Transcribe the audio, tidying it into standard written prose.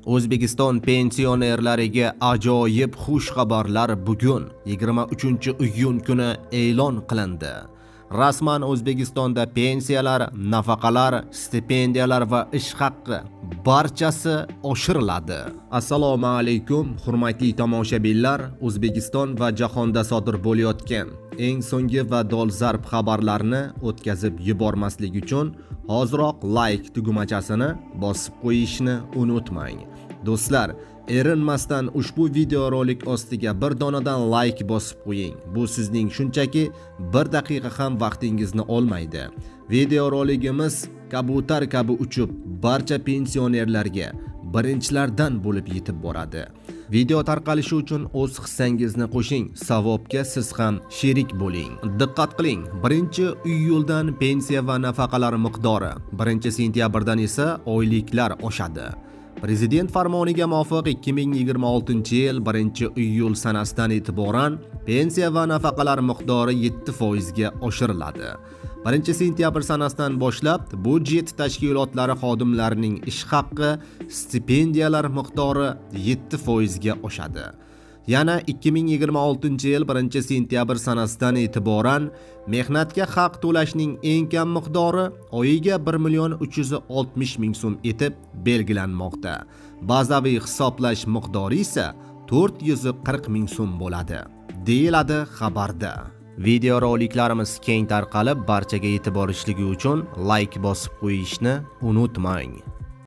O'zbekiston pensionerlariga ajoyib xush xabarlar bugun 23-iyun kuni e'lon qilindi. Rasman O'zbekistonda pensiyalar, nafaqalar, stipendiyalar va ish haqqi barchasi oshiriladi. Assalomu alaykum, hurmatli tomoshabinlar. O'zbekiston va jahonda sodir bo'layotgan eng so'nggi va dolzarb xabarlarni o'tkazib yubormaslik uchun hoziroq like tugmachasini bosib qo'yishni unutmang. Do'stlar, erinmasdan ushbu videorolik ostiga bir donadan like bosib qo'ying. Bu sizning shunchaki 1 daqiqa ham vaqtingizni olmaydi. Videoroligimiz kabutar kabi uchib barcha pensionerlarga birinchilardan bo'lib yetib boradi. Video tarqalishi uchun o'z hissangizni qo'shing, savobga siz ham sherik bo'ling. Diqqat qiling, 1-iyuldan pensiya va nafaqalar miqdori, 1-sentyabrdan esa oyliklar oshadi. Prezident farmoniga muvofiq 2026-yil 1-iyul sanasidan e'tiboran pensiya va nafaqalar miqdori 7% ga oshiriladi. 1-sentyabr sanasidan boshlab budjet tashkilotlari xodimlarining ish haqqi, stipendiyalar miqdori 7% ga oshadi. Yana 2026-yil 1-sentyabr sanasidan e'tiboran mehnatga haq to'lashning eng kam miqdori oyiga 1,360,000 so'm etib belgilanmoqda. Bazaviy hisoblash miqdori esa 440,000 so'm bo'ladi, deyiladi xabarda. Videoroliklarimiz keng tarqalib barchaga yetib borishligi uchun like bosib qo'yishni unutmang.